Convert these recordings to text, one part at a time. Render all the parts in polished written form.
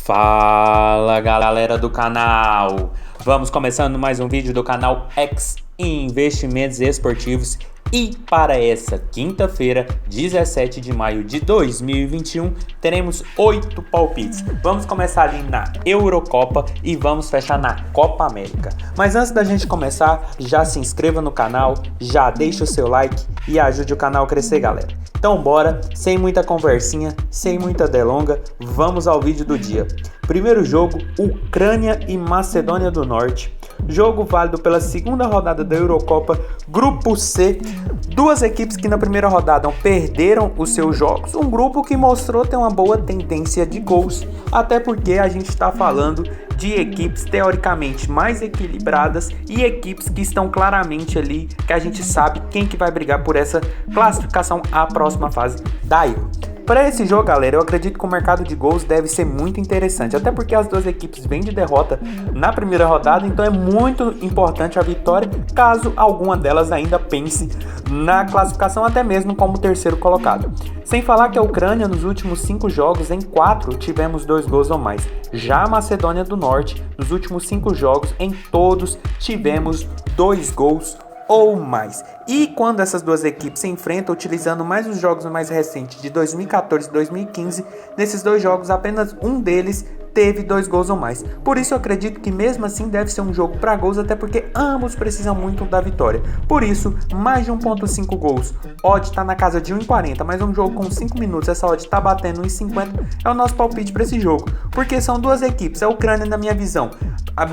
Fala galera do canal, vamos começando mais um vídeo do canal X Investimentos Esportivos e para essa quinta-feira, 17 de maio de 2021, teremos 8 palpites. Vamos começar ali na Eurocopa e vamos fechar na Copa América. Mas antes da gente começar, já se inscreva no canal, já deixa o seu like e ajude o canal a crescer, galera. Então bora, sem muita conversinha, sem muita delonga, vamos ao vídeo do dia. Primeiro jogo, Ucrânia e Macedônia do Norte. Jogo válido pela segunda rodada da Eurocopa, Grupo C. Duas equipes que na primeira rodada perderam os seus jogos. Um grupo que mostrou ter uma boa tendência de gols. Até porque a gente está falando de equipes teoricamente mais equilibradas e equipes que estão claramente ali, que a gente sabe quem que vai brigar por essa classificação à próxima fase da Euro. Para esse jogo, galera, eu acredito que o mercado de gols deve ser muito interessante, até porque as duas equipes vêm de derrota na primeira rodada, então é muito importante a vitória, caso alguma delas ainda pense na classificação, até mesmo como terceiro colocado. Sem falar que a Ucrânia, nos últimos 5 jogos, em 4 tivemos 2 gols ou mais. Já a Macedônia do Norte, nos últimos 5 jogos, em todos tivemos 2 gols ou mais. E quando essas duas equipes se enfrentam, utilizando mais os jogos mais recentes de 2014 e 2015, nesses dois jogos apenas um deles teve 2 gols ou mais. Por isso eu acredito que mesmo assim deve ser um jogo para gols, até porque ambos precisam muito da vitória. Por isso, mais de 1.5 gols. Odd está na casa de 1,40, mas um jogo com 5 minutos, essa odd está batendo 1,50, é o nosso palpite para esse jogo. Porque são duas equipes, a Ucrânia, na minha visão,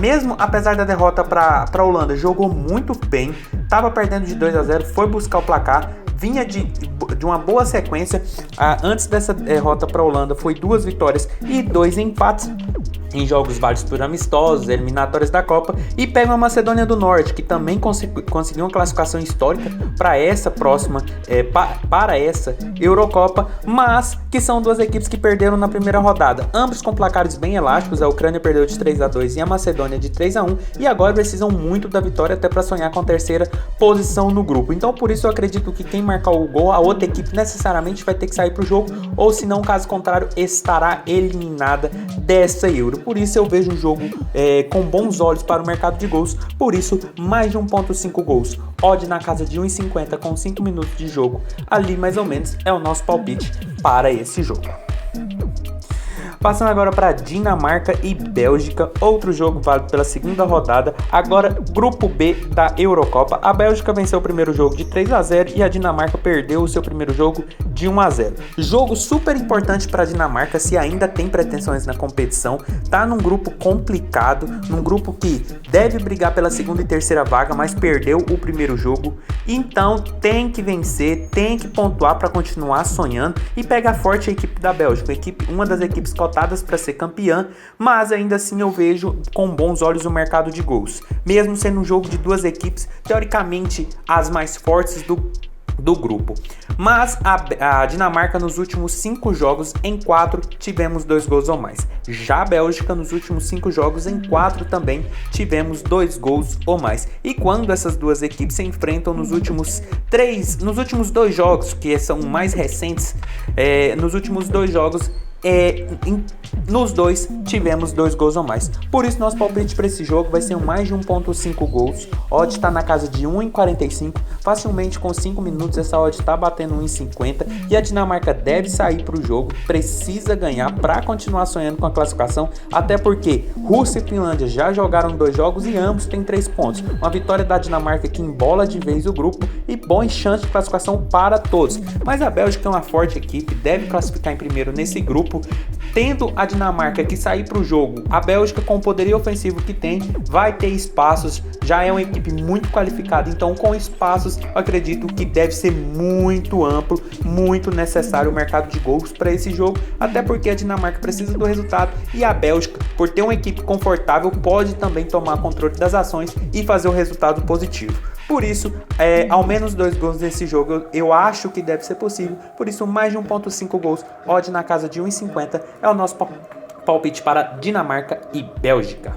mesmo apesar da derrota para a Holanda, jogou muito bem, estava perdendo de 2-0, foi buscar o placar, vinha de uma boa sequência. Antes dessa derrota para a Holanda foi 2 vitórias e 2 empates em jogos válidos por amistosos, eliminatórias da Copa, e pega a Macedônia do Norte, que também conseguiu uma classificação histórica para essa próxima, para essa Eurocopa, mas que são duas equipes que perderam na primeira rodada, ambos com placares bem elásticos. A Ucrânia perdeu de 3-2 e a Macedônia de 3-1, e agora precisam muito da vitória até para sonhar com a terceira posição no grupo. Então por isso eu acredito que quem marcar o gol, a outra equipe necessariamente vai ter que sair para o jogo, ou se não, caso contrário, estará eliminada dessa Euro. Por isso eu vejo um jogo com bons olhos para o mercado de gols. Por isso, mais de 1.5 gols. Odd na casa de 1,50 com 5 minutos de jogo. Ali mais ou menos é o nosso palpite para esse jogo. Passando agora para Dinamarca e Bélgica, outro jogo válido pela segunda rodada, agora Grupo B da Eurocopa. A Bélgica venceu o primeiro jogo de 3-0 e a Dinamarca perdeu o seu primeiro jogo de 1-0. Jogo super importante para a Dinamarca se ainda tem pretensões na competição, tá num grupo complicado, num grupo que deve brigar pela segunda e terceira vaga, mas perdeu o primeiro jogo, então tem que vencer, tem que pontuar para continuar sonhando e pegar forte a equipe da Bélgica, uma das equipes cotadas para ser campeã, mas ainda assim eu vejo com bons olhos o mercado de gols, mesmo sendo um jogo de duas equipes teoricamente as mais fortes do grupo. Mas a Dinamarca nos últimos 5 jogos, em 4 tivemos 2 gols ou mais. Já a Bélgica nos últimos 5 jogos, em 4 também tivemos 2 gols ou mais. E quando essas duas equipes se enfrentam nos últimos 2 jogos, que são mais recentes, nos últimos 2 jogos, nos 2 tivemos 2 gols ou mais. Por isso nosso palpite para esse jogo vai ser mais de 1.5 gols. Odd está na casa de 1,45. Facilmente com 5 minutos essa odd está batendo 1,50. E a Dinamarca deve sair para o jogo, precisa ganhar para continuar sonhando com a classificação, até porque Rússia e Finlândia já jogaram 2 jogos e ambos têm 3 pontos. Uma vitória da Dinamarca que embola de vez o grupo e boa chance de classificação para todos. Mas a Bélgica é uma forte equipe, deve classificar em primeiro nesse grupo. Tendo a Dinamarca que sair para o jogo, a Bélgica, com o poderio ofensivo que tem, vai ter espaços, já é uma equipe muito qualificada, então com espaços eu acredito que deve ser muito amplo, muito necessário o mercado de gols para esse jogo, até porque a Dinamarca precisa do resultado e a Bélgica, por ter uma equipe confortável, pode também tomar controle das ações e fazer o resultado positivo. Por isso, ao menos 2 gols nesse jogo eu acho que deve ser possível. Por isso, mais de 1.5 gols, odd na casa de 1,50 é o nosso palpite para Dinamarca e Bélgica.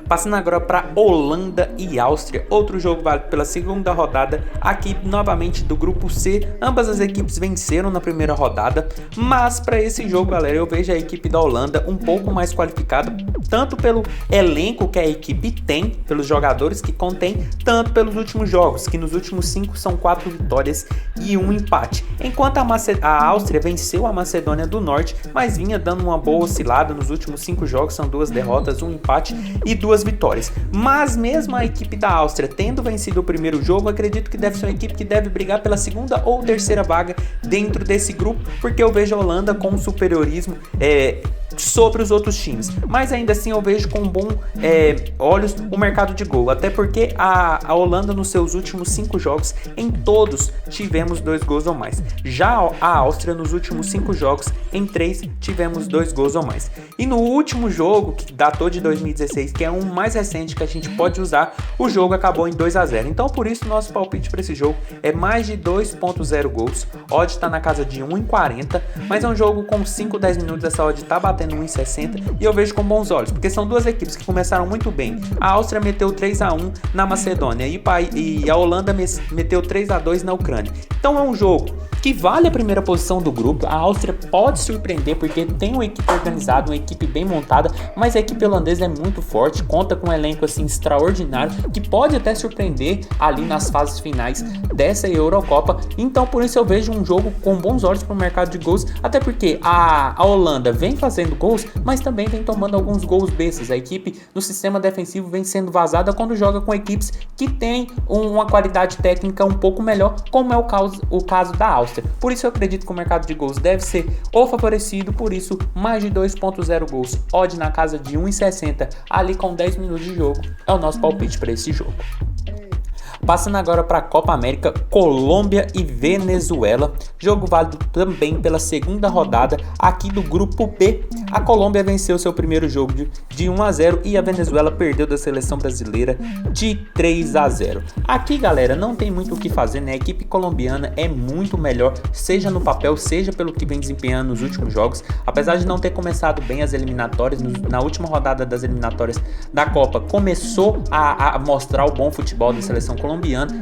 Passando agora para Holanda e Áustria, outro jogo válido pela segunda rodada, aqui novamente do grupo C. Ambas as equipes venceram na primeira rodada, mas para esse jogo, galera, eu vejo a equipe da Holanda um pouco mais qualificada, tanto pelo elenco que a equipe tem, pelos jogadores que contém, tanto pelos últimos jogos, que nos últimos 5 são 4 vitórias e 1 empate. Enquanto a Áustria venceu a Macedônia do Norte, mas vinha dando uma boa oscilada nos últimos 5 jogos, são 2 derrotas, 1 empate e 2 vitórias. Mas mesmo a equipe da Áustria tendo vencido o primeiro jogo, acredito que deve ser uma equipe que deve brigar pela segunda ou terceira vaga dentro desse grupo, porque eu vejo a Holanda com um superiorismo sobre os outros times, mas ainda assim eu vejo com olhos o mercado de gol, até porque a Holanda nos seus últimos 5 jogos, em todos tivemos 2 gols ou mais. Já a Áustria nos últimos 5 jogos, em 3 tivemos 2 gols ou mais. E no último jogo, que datou de 2016, que é um mais recente que a gente pode usar, o jogo acabou em 2-0. Então por isso nosso palpite para esse jogo é mais de 2.0 gols. Odd está na casa de 1,40, mas é um jogo com 5-10 minutos, essa odd está batendo 1,60 e eu vejo com bons olhos, porque são duas equipes que começaram muito bem. A Áustria meteu 3-1 na Macedônia e a Holanda meteu 3-2 na Ucrânia. Então é um jogo que vale a primeira posição do grupo. A Áustria pode surpreender porque tem uma equipe organizada, uma equipe bem montada, mas a equipe holandesa é muito forte, conta com um elenco assim extraordinário que pode até surpreender ali nas fases finais dessa Eurocopa. Então por isso eu vejo um jogo com bons olhos para o mercado de gols, até porque a Holanda vem fazendo gols, mas também vem tomando alguns gols bestas. A equipe no sistema defensivo vem sendo vazada quando joga com equipes que têm uma qualidade técnica um pouco melhor, como é o caso da Áustria. Por isso eu acredito que o mercado de gols deve ser ou favorecido, por isso mais de 2.0 gols, odd na casa de 1,60, ali com 10 minutos de jogo, é o nosso palpite para esse jogo. Passando agora para a Copa América, Colômbia e Venezuela, jogo válido também pela segunda rodada aqui do grupo B. A Colômbia venceu seu primeiro jogo de 1-0 e a Venezuela perdeu da seleção brasileira de 3-0. Aqui, galera, não tem muito o que fazer, né? A equipe colombiana é muito melhor, seja no papel, seja pelo que vem desempenhando nos últimos jogos. Apesar de não ter começado bem as eliminatórias, na última rodada das eliminatórias da Copa, começou a mostrar o bom futebol da seleção colombiana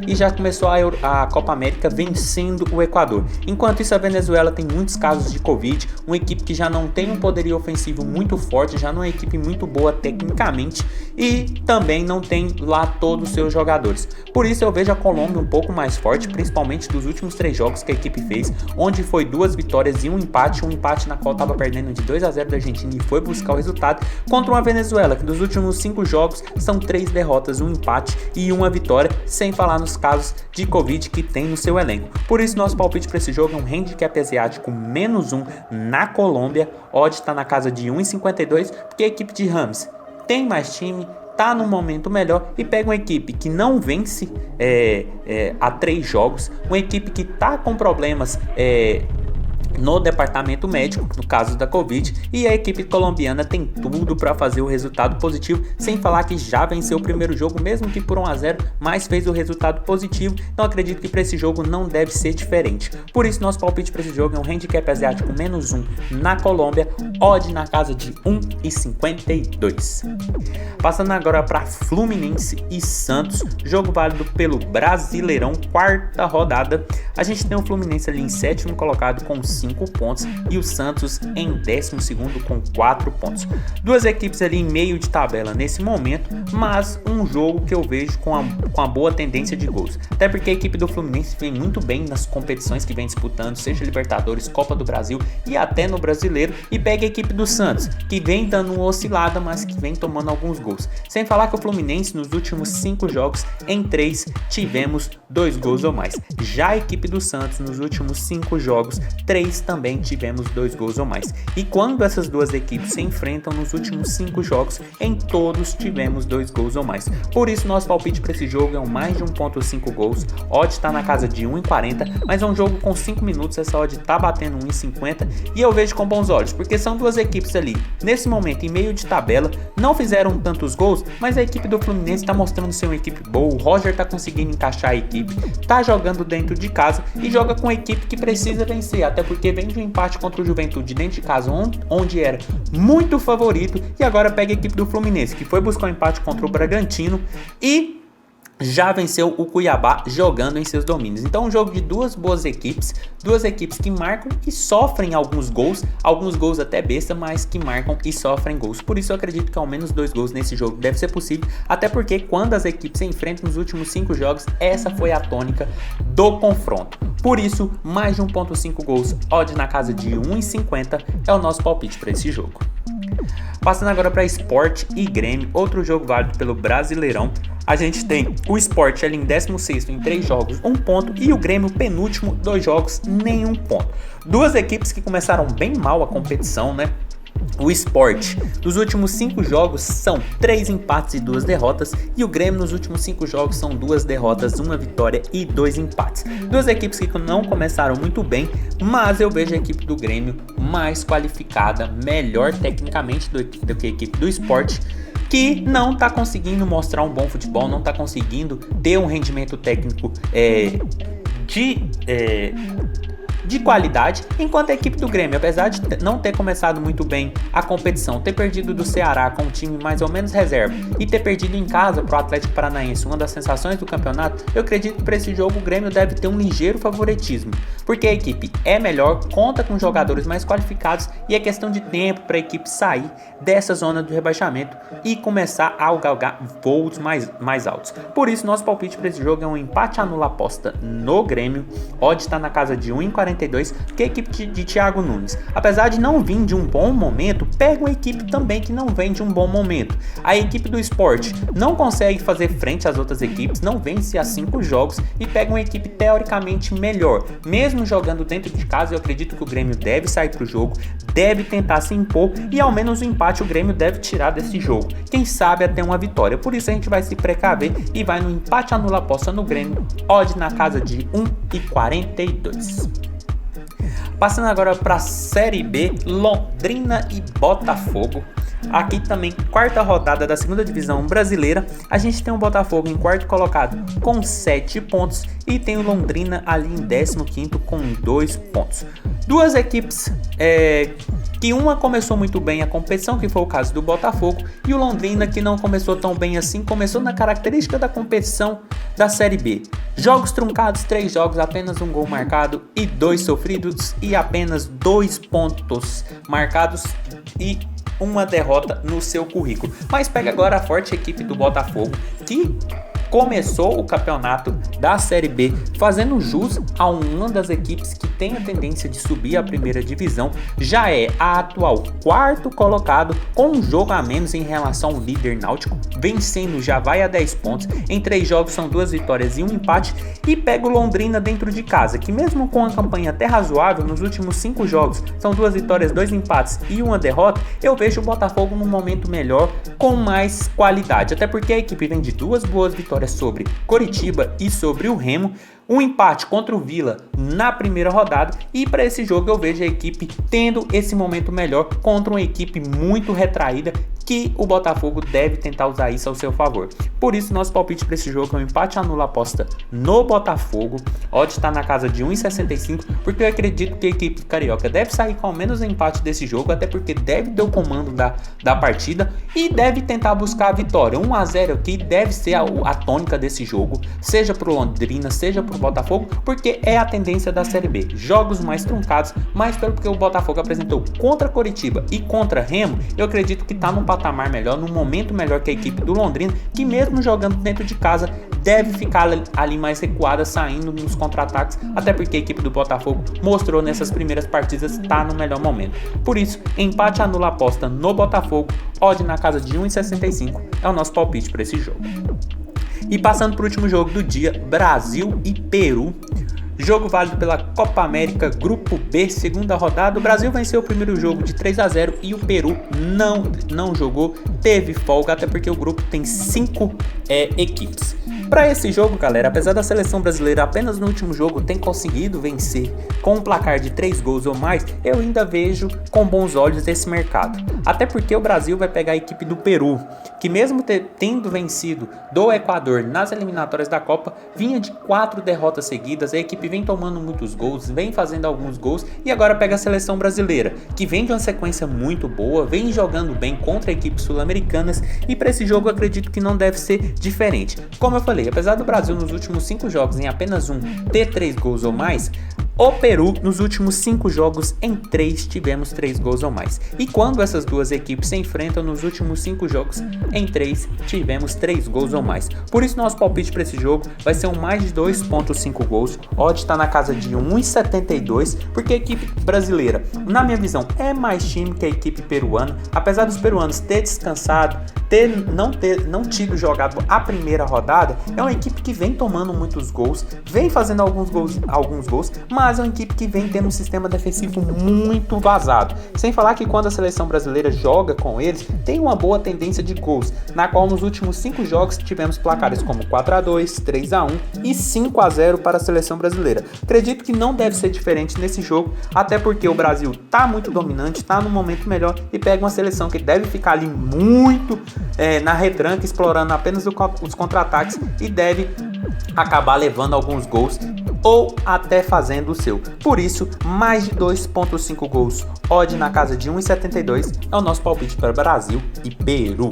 e já começou a Copa América vencendo o Equador. Enquanto isso, a Venezuela tem muitos casos de Covid, uma equipe que já não tem um poderio ofensivo muito forte, já não é uma equipe muito boa tecnicamente e também não tem lá todos os seus jogadores. Por isso eu vejo a Colômbia um pouco mais forte, principalmente dos últimos 3 jogos que a equipe fez, onde foi 2 vitórias e um empate na qual estava perdendo de 2-0 da Argentina e foi buscar o resultado, contra uma Venezuela que dos últimos 5 jogos são 3 derrotas, um empate e uma vitória, sem falar nos casos de Covid que tem no seu elenco. Por isso nosso palpite para esse jogo é um handicap asiático -1 na Colômbia, odd está na casa de 1,52, porque a equipe de Rames tem mais time, tá no momento melhor e pega uma equipe que não vence há 3 jogos, uma equipe que tá com problemas no departamento médico, no caso da Covid, e a equipe colombiana tem tudo para fazer o resultado positivo, sem falar que já venceu o primeiro jogo, mesmo que por 1-0, mas fez o resultado positivo, então acredito que para esse jogo não deve ser diferente. Por isso nosso palpite para esse jogo é um handicap asiático -1 na Colômbia, odd na casa de 1,52. Passando agora para Fluminense e Santos, jogo válido pelo Brasileirão, quarta rodada. A gente tem o Fluminense ali em 7º colocado com 5 pontos e o Santos em 12º com 4 pontos. Duas equipes ali em meio de tabela nesse momento, mas um jogo que eu vejo com a boa tendência de gols. Até porque a equipe do Fluminense vem muito bem nas competições que vem disputando, seja Libertadores, Copa do Brasil e até no Brasileiro, e pega a equipe do Santos, que vem dando uma oscilada, mas que vem tomando alguns gols. Sem falar que o Fluminense nos últimos 5 jogos, em 3 tivemos 2 gols ou mais. Já a equipe do Santos nos últimos 5 jogos, 3 também tivemos 2 gols ou mais. E quando essas duas equipes se enfrentam nos últimos 5 jogos, em todos tivemos 2 gols ou mais. Por isso nosso palpite para esse jogo é um mais de 1.5 gols, odd está na casa de 1,40, mas é um jogo com 5 minutos, essa odd está batendo 1,50 e eu vejo com bons olhos, porque são duas equipes ali, nesse momento em meio de tabela, não fizeram tantos gols, mas a equipe do Fluminense está mostrando ser uma equipe boa, o Roger está conseguindo encaixar a equipe, está jogando dentro de casa e joga com a equipe que precisa vencer, até porque porque vem de um empate contra o Juventude dentro de casa, onde era muito favorito, e agora pega a equipe do Fluminense, que foi buscar um empate contra o Bragantino e já venceu o Cuiabá jogando em seus domínios. Então um jogo de duas boas equipes, duas equipes que marcam e sofrem alguns gols até besta, mas que marcam e sofrem gols. Por isso eu acredito que ao menos 2 gols nesse jogo deve ser possível, até porque quando as equipes se enfrentam nos últimos 5 jogos, essa foi a tônica do confronto. Por isso, mais de 1.5 gols, odd na casa de 1,50 é o nosso palpite para esse jogo. Passando agora para Sport e Grêmio, outro jogo válido pelo Brasileirão. A gente tem o Sport ali em 16º em 3 jogos, 1 ponto, e o Grêmio penúltimo, 2 jogos, nenhum ponto. Duas equipes que começaram bem mal a competição, né? O Sport, nos últimos 5 jogos, são 3 empates e 2 derrotas, e o Grêmio nos últimos 5 jogos são 2 derrotas, 1 vitória e 2 empates. Duas equipes que não começaram muito bem, mas eu vejo a equipe do Grêmio mais qualificada, melhor tecnicamente do que a equipe do Sport, que não está conseguindo mostrar um bom futebol, não está conseguindo ter um rendimento técnico de qualidade, enquanto a equipe do Grêmio, apesar de não ter começado muito bem a competição, ter perdido do Ceará com um time mais ou menos reserva e ter perdido em casa para o Atlético Paranaense, uma das sensações do campeonato, eu acredito que para esse jogo o Grêmio deve ter um ligeiro favoritismo, porque a equipe é melhor, conta com jogadores mais qualificados e é questão de tempo para a equipe sair dessa zona do rebaixamento e começar a galgar voos mais altos. Por isso, nosso palpite para esse jogo é um empate anula aposta no Grêmio, odd está na casa de 1,40, que é a equipe de Thiago Nunes, apesar de não vir de um bom momento, pega uma equipe também que não vem de um bom momento. A equipe do Sport não consegue fazer frente às outras equipes, não vence a 5 jogos e pega uma equipe teoricamente melhor. Mesmo jogando dentro de casa, eu acredito que o Grêmio deve sair para o jogo, deve tentar se impor e ao menos o empate o Grêmio deve tirar desse jogo. Quem sabe até uma vitória. Por isso a gente vai se precaver e vai no empate anula aposta no Grêmio, odd na casa de 1,42. Passando agora para a Série B, Londrina e Botafogo. Aqui também, quarta rodada da segunda divisão brasileira. A gente tem o Botafogo em quarto colocado com 7 pontos e tem o Londrina ali em 15º com 2 pontos. Duas equipes que uma começou muito bem a competição, que foi o caso do Botafogo, e o Londrina, que não começou tão bem assim, começou na característica da competição da Série B. Jogos truncados, 3 jogos, apenas 1 gol marcado e 2 sofridos, e apenas 2 pontos marcados e uma derrota no seu currículo. Mas pega agora a forte equipe do Botafogo, que começou o campeonato da Série B fazendo jus a uma das equipes que tem a tendência de subir à primeira divisão, já é a atual quarto colocado com um jogo a menos em relação ao líder Náutico, vencendo já vai a 10 pontos, em 3 jogos são 2 vitórias e 1 empate, e pega o Londrina dentro de casa, que mesmo com a campanha até razoável nos últimos 5 jogos, são 2 vitórias, 2 empates e 1 derrota, eu vejo o Botafogo num momento melhor, com mais qualidade, até porque a equipe vem de 2 boas vitórias sobre Coritiba e sobre o Remo, um empate contra o Vila na primeira rodada, e para esse jogo eu vejo a equipe tendo esse momento melhor contra uma equipe muito retraída, que o Botafogo deve tentar usar isso ao seu favor. Por isso, nosso palpite para esse jogo é um empate anula aposta no Botafogo. Odd está na casa de 1,65, porque eu acredito que a equipe carioca deve sair com ao menos um empate desse jogo, até porque deve ter o comando da partida e deve tentar buscar a vitória. 1-0 aqui deve ser a tônica desse jogo, seja para o Londrina, seja para o Botafogo, porque é a tendência da Série B. Jogos mais truncados, mas pelo que o Botafogo apresentou contra Coritiba e contra Remo, eu acredito que está num patamar melhor, num momento melhor que a equipe do Londrina, que mesmo jogando dentro de casa, deve ficar ali mais recuada, saindo nos contra-ataques, até porque a equipe do Botafogo mostrou nessas primeiras partidas estar no melhor momento. Por isso, empate anula aposta no Botafogo, odd na casa de 1,65 é o nosso palpite para esse jogo. E passando para o último jogo do dia, Brasil e Peru. Jogo válido pela Copa América, Grupo B, segunda rodada. O Brasil venceu o primeiro jogo de 3-0 e o Peru não jogou, teve folga, até porque o grupo tem 5 equipes. Para esse jogo, galera, apesar da seleção brasileira apenas no último jogo ter conseguido vencer com um placar de 3 gols ou mais, eu ainda vejo com bons olhos esse mercado. Até porque o Brasil vai pegar a equipe do Peru, que mesmo tendo vencido do Equador nas eliminatórias da Copa, vinha de 4 derrotas seguidas, a equipe vem tomando muitos gols, vem fazendo alguns gols e agora pega a seleção brasileira, que vem de uma sequência muito boa, vem jogando bem contra equipes sul-americanas e para esse jogo eu acredito que não deve ser diferente. Como eu falei, apesar do Brasil nos últimos 5 jogos em apenas um ter 3 gols ou mais, o Peru, nos últimos 5 jogos, em 3 tivemos 3 gols ou mais. E quando essas duas equipes se enfrentam nos últimos 5 jogos, em 3 tivemos 3 gols ou mais. Por isso nosso palpite para esse jogo vai ser um mais de 2.5 gols. Odd está na casa de 1,72, porque a equipe brasileira, na minha visão, é mais time que a equipe peruana. Apesar dos peruanos ter descansado, não tido jogado a primeira rodada, é uma equipe que vem tomando muitos gols, vem fazendo alguns gols, mas é uma equipe que vem tendo um sistema defensivo muito vazado. Sem falar que quando a seleção brasileira joga com eles, tem uma boa tendência de gols, na qual nos últimos 5 jogos tivemos placares como 4-2, 3-1 e 5-0 para a seleção brasileira. Acredito que não deve ser diferente nesse jogo, até porque o Brasil está muito dominante, está no momento melhor e pega uma seleção que deve ficar ali muito na retranca, explorando apenas os contra-ataques e deve acabar levando alguns gols ou até fazendo o seu. Por isso, mais de 2.5 gols, odd na casa de 1,72 é o nosso palpite para Brasil e Peru.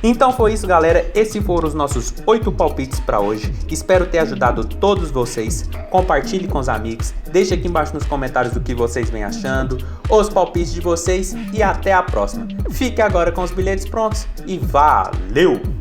Então foi isso, galera, esses foram os nossos 8 palpites para hoje. Espero ter ajudado todos vocês. Compartilhe com os amigos, deixe aqui embaixo nos comentários o que vocês vêm achando, os palpites de vocês e até a próxima. Fique agora com os bilhetes prontos e valeu!